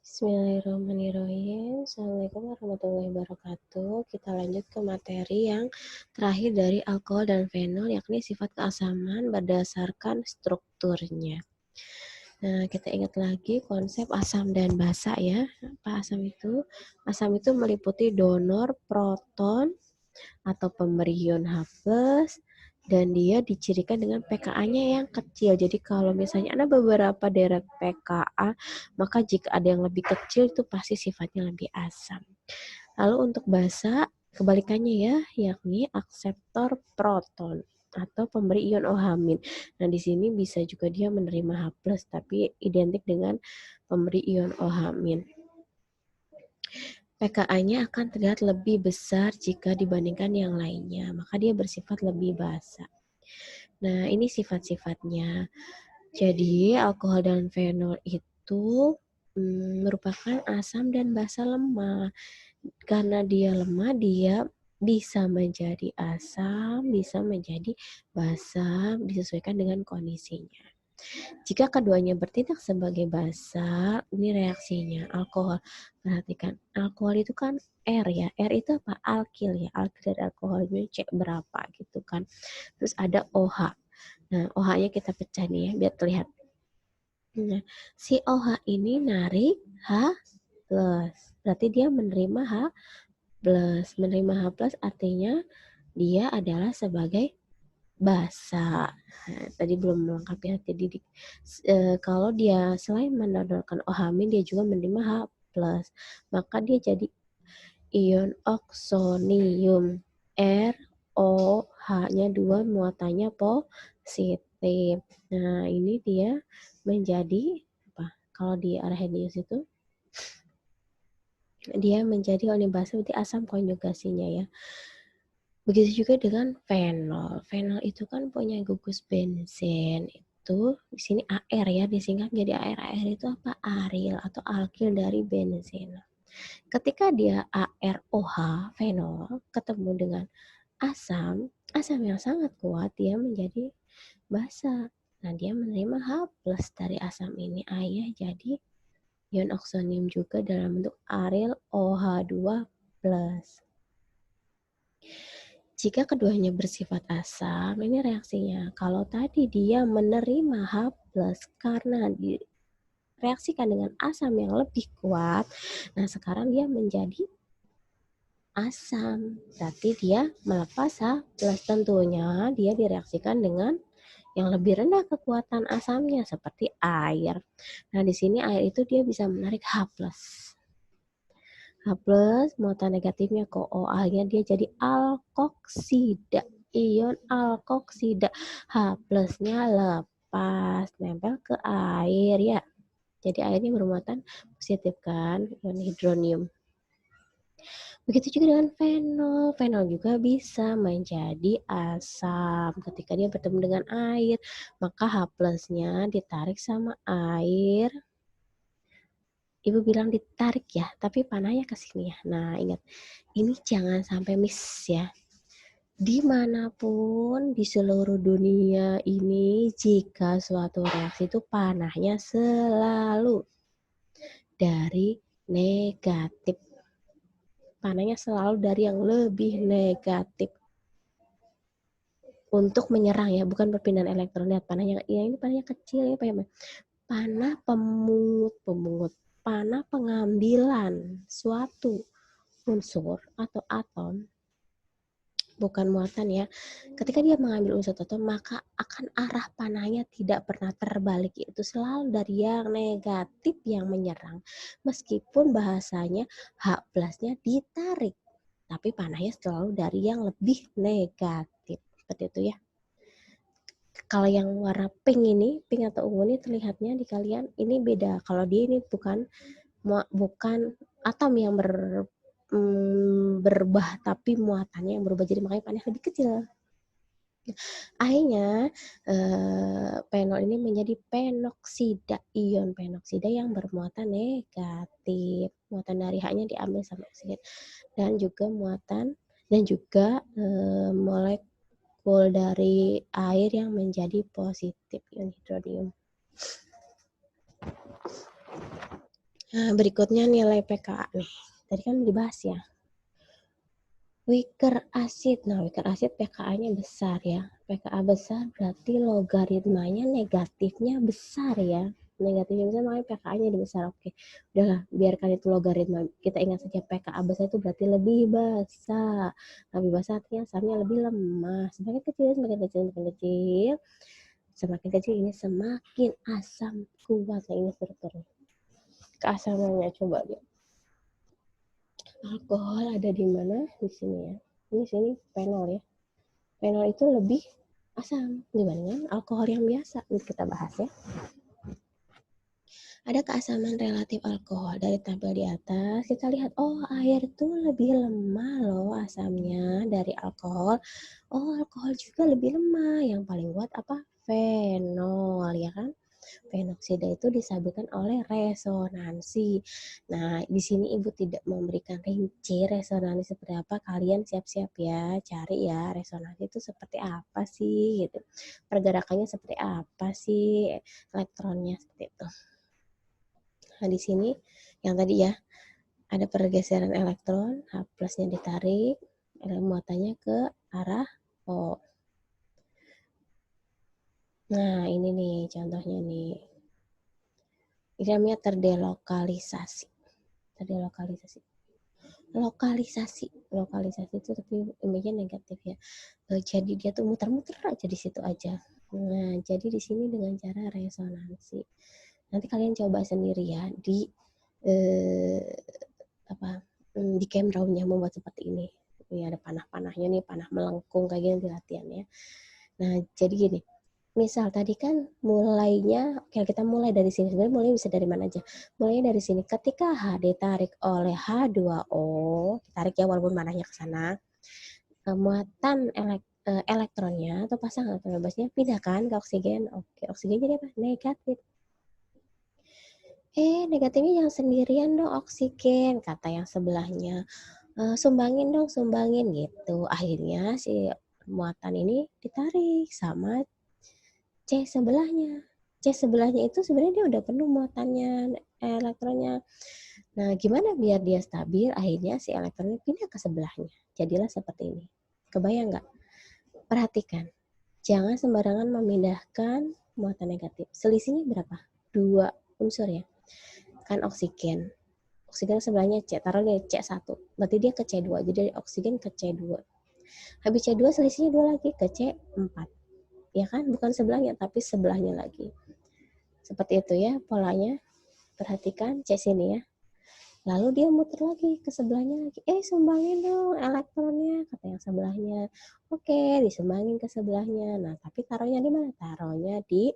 Bismillahirrahmanirrahim. Assalamualaikum warahmatullahi wabarakatuh. Kita lanjut ke materi yang terakhir dari alkohol dan fenol, yakni sifat keasaman berdasarkan strukturnya. Nah, kita ingat lagi konsep asam dan basa ya. Apa asam itu? Asam itu meliputi donor proton atau pemberi ion H+, dan dia dicirikan dengan pKa-nya yang kecil. Jadi kalau misalnya ada beberapa deret pKa, maka jika ada yang lebih kecil itu pasti sifatnya lebih asam. Lalu untuk basa, kebalikannya ya, yakni akseptor proton atau pemberi ion OH-. Nah, di sini bisa juga dia menerima H+, tapi identik dengan pemberi ion OH-. pKa-nya akan terlihat lebih besar jika dibandingkan yang lainnya, maka dia bersifat lebih basa. Nah, ini sifat-sifatnya. Jadi, alkohol dan fenol itu merupakan asam dan basa lemah. Karena dia lemah, dia bisa menjadi asam, bisa menjadi basa, disesuaikan dengan kondisinya. Jika keduanya bertindak sebagai basa, ini reaksinya alkohol. Perhatikan, alkohol itu kan R ya. R itu apa? Alkil ya. Alkil dari alkohol itu C berapa gitu kan. Terus ada OH. Nah, OH-nya kita pecah nih ya, biar terlihat. Nah, si OH ini narik H+. Berarti dia menerima H+. Menerima H+ artinya dia adalah sebagai basa. Nah, tadi belum melengkapi ya. Jadi kalau dia selain mendonorkan OH-, dia juga menerima H+. Maka dia jadi ion oksonium. ROH-nya 2, muatannya positif. Nah, ini dia menjadi apa? Kalau di Arrhenius itu dia menjadi basa, berarti asam konjugasinya ya. Begitu juga dengan fenol. Fenol itu kan punya gugus benzen. Itu di sini AR ya, disingkat jadi AR. AR itu apa? Aril atau alkil dari benzen. Ketika dia AROH, fenol, ketemu dengan asam yang sangat kuat, dia menjadi basa. Nah, dia menerima H+ dari asam ini. Ayah jadi ion oksonium juga dalam bentuk aril OH2+. Jika keduanya bersifat asam, ini reaksinya. Kalau tadi dia menerima H+ karena direaksikan dengan asam yang lebih kuat, nah sekarang dia menjadi asam. Berarti dia melepas H+, tentunya dia direaksikan dengan yang lebih rendah kekuatan asamnya seperti air. Nah, di sini air itu dia bisa menarik H+. H+, muatan negatifnya ke O, akhirnya dia jadi alkoksida. Ion alkoksida. H+-nya lepas, nempel ke air ya. Jadi airnya bermuatan positif kan, ion hidronium. Begitu juga dengan fenol. Fenol juga bisa menjadi asam. Ketika dia bertemu dengan air, maka H+-nya ditarik sama air. Ibu bilang ditarik ya, tapi panahnya ke sini ya. Nah, ingat, ini jangan sampai miss ya. Dimanapun di seluruh dunia ini, jika suatu reaksi itu panahnya selalu dari negatif. Panahnya selalu dari yang lebih negatif. Untuk menyerang ya, bukan perpindahan elektron. Lihat panahnya, ya ini panahnya kecil, ini panah pemungut. Panah pengambilan suatu unsur atau atom, bukan muatan ya. Ketika dia mengambil unsur atom, maka akan arah panahnya tidak pernah terbalik, itu selalu dari yang negatif yang menyerang. Meskipun bahasanya H+-nya ditarik, tapi panahnya selalu dari yang lebih negatif. Seperti itu ya. Kalau yang warna pink atau ungu ini terlihatnya di kalian ini beda. Kalau dia ini bukan atom yang berubah, tapi muatannya yang berubah, jadi makanya panahnya lebih kecil. Akhirnya fenol ini menjadi penoksida, ion penoksida yang bermuatan negatif. Muatan dari H-nya diambil sama oksigen, dan juga molekul dari air yang menjadi positif, ion hidronium. Nah, berikutnya nilai pKa nih. Tadi kan dibahas ya. Wiker acid. Nah, wiker acid pKa-nya besar ya. pKa besar berarti logaritmanya negatifnya besar ya. Negatifnya besar makanya pKa-nya besar. Oke, udahlah, biarkan itu logaritma. Kita ingat saja pKa besar itu berarti lebih basah. Lebih basah artinya asamnya lebih lemah. Semakin kecil, semakin kecil, semakin kecil. Semakin kecil ini semakin asam kuat. Nah, ini strukturnya. Keasamannya coba lihat. Alkohol ada di mana? Di sini ya. Ini sini fenol ya. Fenol itu lebih asam dibandingkan alkohol yang biasa. Ini kita bahas ya. Ada keasaman relatif alkohol. Dari tampil di atas, kita lihat, oh air itu lebih lemah loh asamnya dari alkohol. Oh, alkohol juga lebih lemah. Yang paling kuat apa? Fenol, ya kan? Fenoksida itu disampaikan oleh resonansi. Nah, di sini Ibu tidak memberikan rinci resonansi seperti apa. Kalian siap-siap ya, cari ya resonansi itu seperti apa sih gitu. Pergerakannya seperti apa sih, elektronnya seperti itu. Nah, di sini yang tadi ya, ada pergeseran elektron, H plusnya ditarik, muatannya ke arah O. Nah, ini nih contohnya nih. Ini namanya terdelokalisasi. Lokalisasi itu tapi image-nya negatif ya. Jadi dia tuh muter-muter aja di situ aja. Nah, jadi di sini dengan cara resonansi. Nanti kalian coba sendiri ya di di Camdraw-nya membuat seperti ini. Ini ada panah-panahnya nih, panah melengkung kayak gini di latihan ya. Nah, jadi gini. Misal tadi kan mulainya, oke kita mulai dari sini. Sebenarnya mulai bisa dari mana aja. Mulainya dari sini. Ketika H ditarik oleh H2O, ditarik ya walaupun manahnya ke sana, muatan elektronnya atau pasangan elektron bebasnya pindahkan ke oksigen. Oke, oksigen jadi apa? Negatif. Negatifnya yang sendirian dong oksigen, kata yang sebelahnya. Sumbangin dong, sumbangin gitu. Akhirnya si muatan ini ditarik sama C sebelahnya. C sebelahnya itu sebenarnya dia udah penuh muatannya elektronnya. Nah, gimana biar dia stabil? Akhirnya si elektronnya pindah ke sebelahnya. Jadilah seperti ini. Kebayang nggak? Perhatikan. Jangan sembarangan memindahkan muatan negatif. Selisihnya berapa? 2 unsur ya. Kan oksigen. Oksigen sebelahnya C. Taruh dia C1. Berarti dia ke C2. Jadi dari oksigen ke C2. Habis C2 selisihnya 2 lagi ke C4. Ya kan? Bukan sebelahnya, tapi sebelahnya lagi. Seperti itu ya polanya. Perhatikan C sini ya. Lalu dia muter lagi ke sebelahnya lagi. Sumbangin dong elektronnya, kata yang sebelahnya. Oke, disumbangin ke sebelahnya. Nah, tapi taruhnya di mana? Taruhnya di,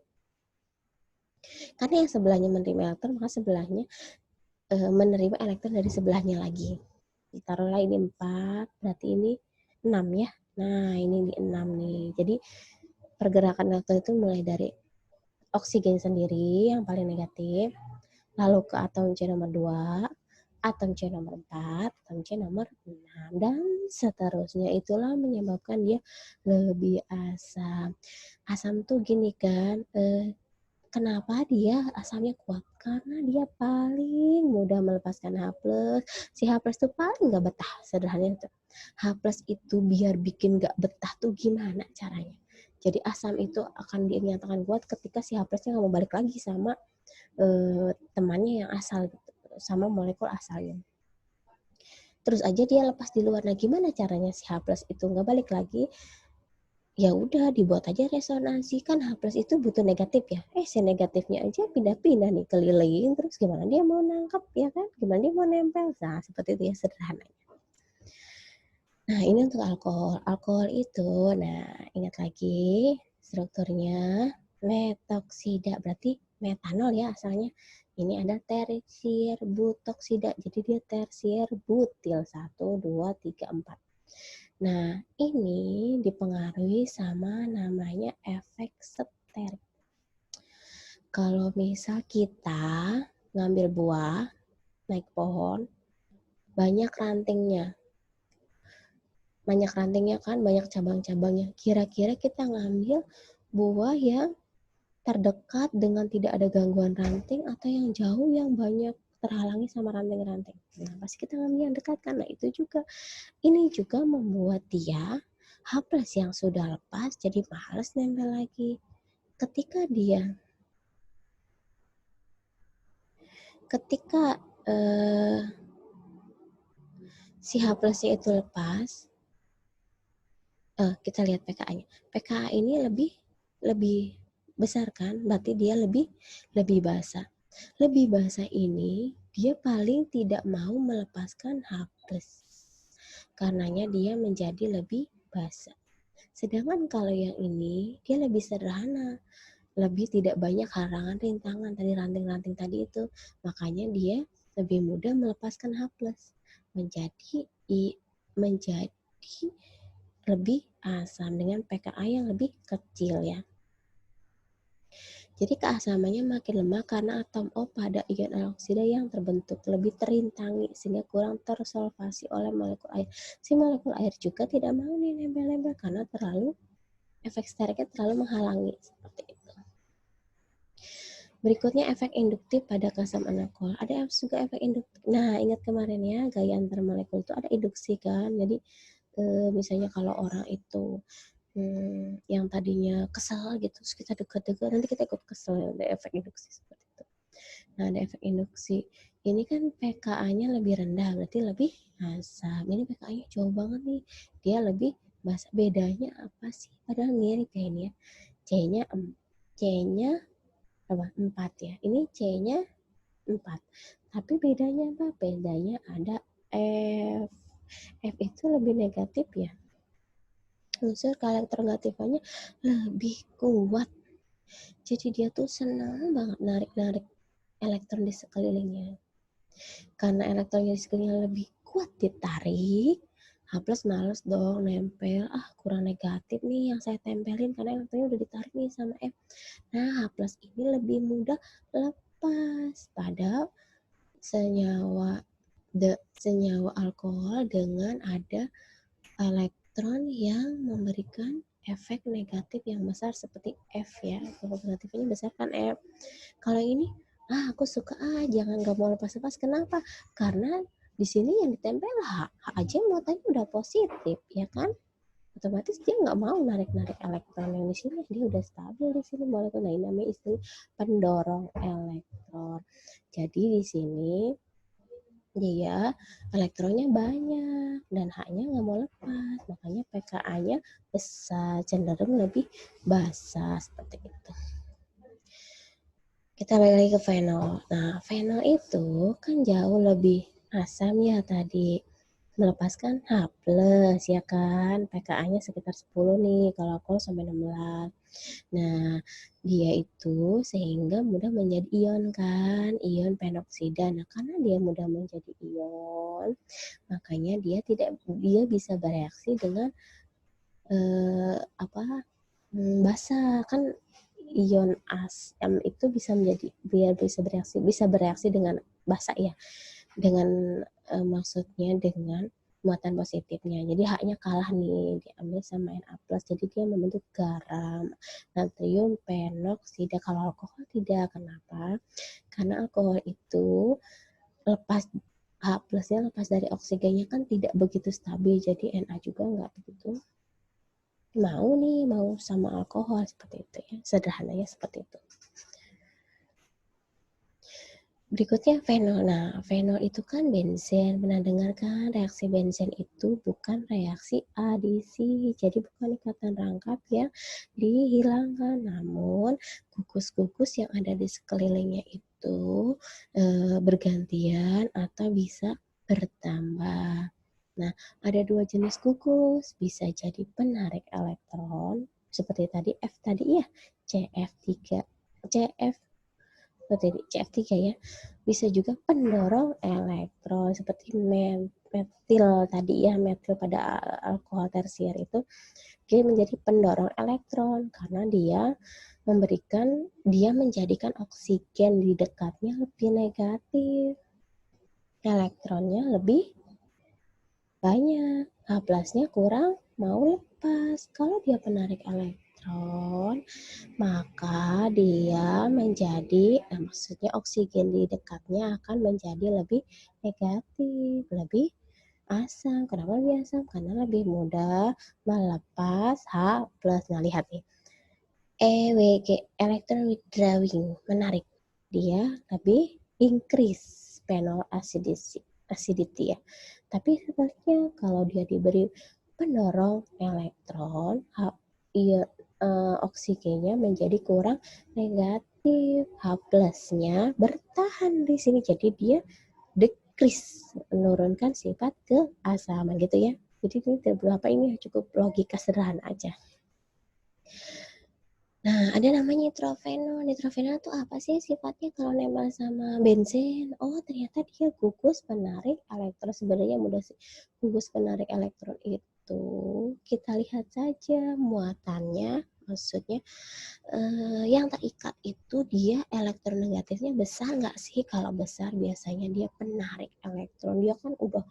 karena yang sebelahnya menerima elektron, maka sebelahnya menerima elektron dari sebelahnya lagi. Ditaruhlah ini 4, berarti ini 6 ya. Nah, ini di 6 nih. Jadi, pergerakan elektron itu mulai dari oksigen sendiri yang paling negatif, lalu ke atom C nomor 2, atom C nomor 4, atom C nomor 6, dan seterusnya. Itulah menyebabkan dia lebih asam. Asam tuh gini kan, kenapa dia asamnya kuat? Karena dia paling mudah melepaskan H+. Si H+ tuh paling gak betah, sederhananya tuh. H+ itu biar bikin gak betah tuh gimana caranya? Jadi asam itu akan dinyatakan kuat ketika si H+-nya gak mau balik lagi sama temannya yang asal gitu, sama molekul asalnya. Terus aja dia lepas di luar. Nah, gimana caranya si H+ itu nggak balik lagi? Ya udah dibuat aja resonansi, kan H+ itu butuh negatif ya. Si negatifnya aja pindah-pindah nih keliling, terus gimana dia mau nangkep ya kan? Gimana dia mau nempel? Nah, seperti itu ya sederhananya. Nah, ini untuk alkohol. Alkohol itu, nah ingat lagi strukturnya metoksida, berarti metanol ya asalnya. Ini ada tersier butoksida, jadi dia tersier butil 1, 2, 3, 4. Nah, ini dipengaruhi sama namanya efek sterik. Kalau misal kita ngambil buah, naik pohon, banyak rantingnya kan, banyak cabang-cabangnya. Kira-kira kita ngambil buah yang terdekat dengan tidak ada gangguan ranting atau yang jauh yang banyak terhalangi sama ranting-ranting. Nah, pasti kita ngambil yang dekat kan. Nah, itu juga. Ini juga membuat dia H+ yang sudah lepas jadi males nempel lagi. Ketika si H+-nya itu lepas, kita lihat PKA-nya. PKA ini lebih besar kan, berarti dia lebih basah. Lebih basah ini dia paling tidak mau melepaskan H+. Karenanya dia menjadi lebih basah. Sedangkan kalau yang ini dia lebih sederhana, lebih tidak banyak halangan rintangan tadi ranting-ranting tadi itu, makanya dia lebih mudah melepaskan H+, menjadi lebih asam dengan pKa yang lebih kecil ya. Jadi keasamannya makin lemah karena atom O pada ion aloksida yang terbentuk lebih terintangi sehingga kurang tersolvasi oleh molekul air. Si molekul air juga tidak mau nih nempel-nempel karena efek steriknya terlalu menghalangi seperti itu. Berikutnya efek induktif pada keasaman alkohol. Ada juga efek induktif. Nah, ingat kemarin ya, gaya antar molekul itu ada induksi kan. Jadi misalnya kalau orang itu yang tadinya kesal gitu, terus kita dekat-dekat, nanti kita ikut kesel, ada efek induksi seperti itu. Nah, ada efek induksi. Ini kan pKa-nya lebih rendah, berarti lebih asam. Ini pKa-nya jauh banget nih, dia lebih basah. Bedanya apa sih? Padahal mirip ya ini ya. C-nya apa? 4 ya. Ini C-nya 4. Tapi bedanya apa? Bedanya ada F. F itu lebih negatif ya. Unsur elektronegatifnya lebih kuat. Jadi dia tuh senang banget narik-narik elektron di sekelilingnya. Karena elektronnya di sekelilingnya lebih kuat ditarik, H+ males dong nempel. Kurang negatif nih yang saya tempelin karena elektronnya udah ditarik nih sama F. Nah, H+ ini lebih mudah lepas pada senyawa alkohol dengan ada elektron yang memberikan efek negatif yang besar seperti F ya. Efek negatifnya besar kan F. Kalau ini, aku suka jangan gak mau lepas-lepas. Kenapa? Karena di sini yang ditempel H aja muatannya udah positif ya kan. Otomatis dia nggak mau narik-narik elektron yang di sini, dia udah stabil di sini molekul. Nah, ini namanya istilah pendorong elektron. Jadi di sini dia elektronnya banyak dan H-nya nggak mau lepas, makanya pKa-nya besar, cenderung lebih basah seperti itu. Kita balik lagi ke fenol. Nah, fenol itu kan jauh lebih asam ya tadi, melepaskan H+ ya kan, pKa-nya sekitar 10 nih, kalau alkohol sampai 16. Nah, dia itu sehingga mudah menjadi ion kan, ion penoksida. Nah, karena dia mudah menjadi ion, makanya dia bisa bereaksi dengan basa kan. Ion asam itu bisa bereaksi dengan basa ya, dengan maksudnya dengan muatan positifnya. Jadi H-nya kalah nih, diambil sama Na+. Jadi dia membentuk garam, natrium penoksida. Kalau alkohol tidak. Kenapa? Karena alkohol itu lepas H+-nya lepas dari oksigennya kan tidak begitu stabil. Jadi Na juga nggak begitu mau sama alkohol seperti itu ya. Sederhananya seperti itu. Berikutnya fenol. Nah, fenol itu kan benzen. Pernah dengar kan reaksi benzen itu bukan reaksi adisi. Jadi bukan ikatan rangkap yang dihilangkan. Namun gugus-gugus yang ada di sekelilingnya itu bergantian atau bisa bertambah. Nah, ada 2 jenis gugus. Bisa jadi penarik elektron. Seperti tadi F tadi ya. CF3 ya. Bisa juga pendorong elektron seperti metil tadi ya, metil pada alkohol tersier itu dia menjadi pendorong elektron karena dia menjadikan oksigen di dekatnya lebih negatif. Elektronnya lebih banyak, H+-nya kurang mau lepas. Kalau dia penarik elektron, elektron, maka dia menjadi, maksudnya oksigen di dekatnya akan menjadi lebih negatif, lebih asam. Kenapa lebih asam? Karena lebih mudah melepas H+. Nah, lihat nih. EWG, electron withdrawing, menarik. Dia lebih increase phenol acidity ya. Tapi sebaliknya kalau dia diberi pendorong elektron, oksigennya menjadi kurang negatif. H+-nya bertahan di sini, jadi dia decrease, menurunkan sifat keasaman gitu ya. Jadi ini beberapa ini cukup logika sederhana aja. Nah, ada namanya nitrofenol. Nitrofenol itu apa sih sifatnya kalau nempel sama bensin? Oh, ternyata dia gugus penarik elektron. Sebenarnya mudah sih. Gugus penarik elektron itu kita lihat saja muatannya. Maksudnya yang terikat itu dia elektronegatifnya besar nggak sih? Kalau besar biasanya dia penarik elektron. Dia kan udah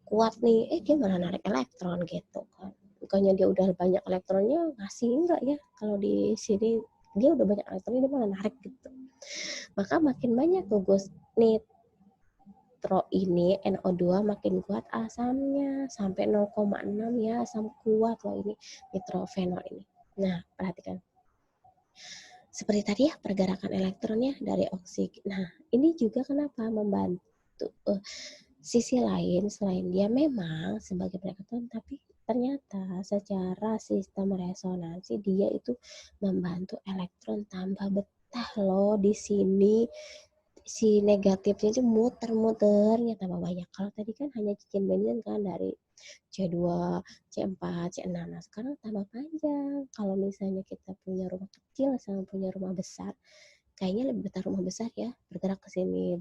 kuat nih, dia malah narik elektron gitu kan. Bukannya dia udah banyak elektronnya, ngasih enggak ya. Kalau di sini dia udah banyak elektronnya, dia malah narik gitu. Maka makin banyak gugus nitro ini, NO2 makin kuat asamnya. Sampai 0,6 ya, asam kuat loh ini, nitrofenol ini. Nah, perhatikan. Seperti tadi ya, pergerakan elektronnya dari oksigen. Nah, ini juga kenapa membantu sisi lain selain dia memang sebagai elektron, tapi ternyata secara sistem resonansi dia itu membantu elektron tambah betah loh di sini. Si negatifnya itu muter-muternya tambah banyak. Kalau tadi kan hanya cincin bensin kan dari C2, C4, C6. Nah, sekarang tambah panjang. Kalau misalnya kita punya rumah kecil sama punya rumah besar, kayaknya lebih betah rumah besar ya, bergerak ke sini,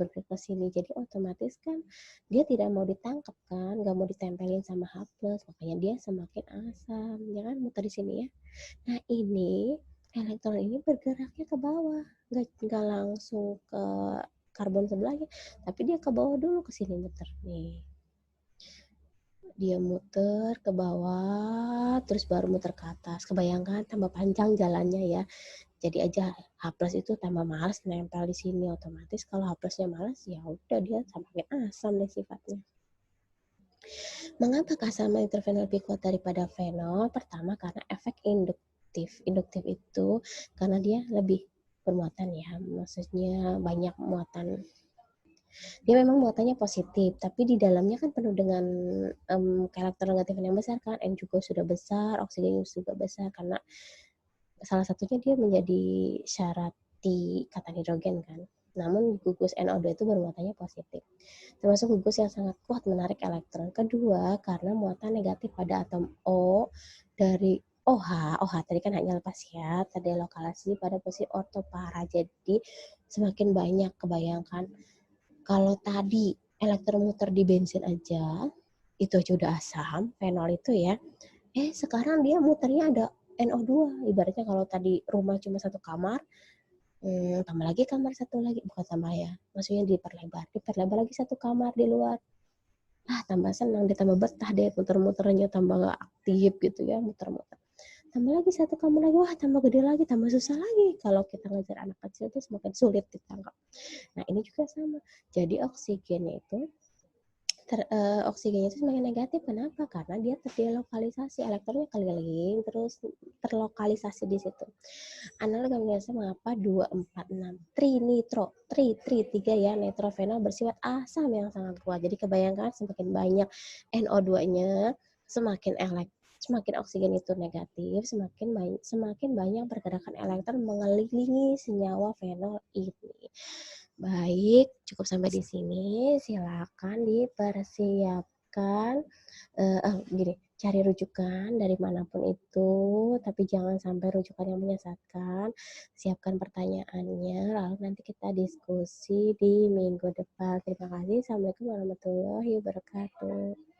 jadi otomatis kan dia tidak mau ditangkap kan, nggak mau ditempelin sama H+, makanya dia semakin asam, ya kan, muter di sini ya. Nah, ini elektron ini bergeraknya ke bawah, nggak langsung ke karbon sebelahnya, tapi dia ke bawah dulu, ke sini muter nih. Dia muter ke bawah, terus baru muter ke atas. Kebayangkan tambah panjang jalannya ya. Jadi aja H+ itu tambah males nempel di sini, otomatis kalau H+-nya males ya udah dia semakin asam deh sifatnya. Mengapa keasaman nitrofenol lebih kuat daripada fenol? Pertama karena efek induktif. Induktif itu karena dia lebih bermuatan ya, maksudnya banyak muatan. Dia memang muatannya positif, tapi di dalamnya kan penuh dengan karakter negatif yang besar kan, N juga sudah besar, oksigen juga besar, karena salah satunya dia menjadi syarat di kata hidrogen kan. Namun gugus NO2 itu bermuatannya positif. Termasuk gugus yang sangat kuat menarik elektron. Kedua, karena muatan negatif pada atom O dari OH. OH tadi kan hanya lepas ya, terdelokalisasi pada posisi ortopara. Jadi semakin banyak, kebayangkan kalau tadi elektron muter di bensin aja, itu aja udah asam, fenol itu ya. Sekarang dia muternya ada NO2. Ibaratnya kalau tadi rumah cuma satu kamar, tambah lagi kamar satu lagi, bukan tambah ya, maksudnya diperlebar lagi satu kamar di luar. Tambah senang, ditambah betah deh, muter-muternya tambah gak aktif gitu ya, muter-muter. Tambah lagi satu kamar lagi, wah tambah gede lagi, tambah susah lagi. Kalau kita ngajar anak kecil itu semakin sulit ditangkap. Nah, ini juga sama. Jadi oksigennya itu oksigennya itu semakin negatif. Kenapa? Karena dia terdelokalisasi, elektronnya keliling terus terlokalisasi di situ. Analog yang biasa mengapa 246 trinitro, 3 ya, nitrofenol bersifat asam yang sangat kuat. Jadi kebayangkan semakin banyak NO2-nya, semakin oksigen itu negatif, semakin banyak pergerakan elektron mengelilingi senyawa fenol ini. Baik, cukup sampai di sini. Silakan dipersiapkan. Gini, cari rujukan dari manapun itu, tapi jangan sampai rujukan yang menyesatkan. Siapkan pertanyaannya, lalu nanti kita diskusi di minggu depan. Terima kasih. Assalamualaikum warahmatullahi wabarakatuh.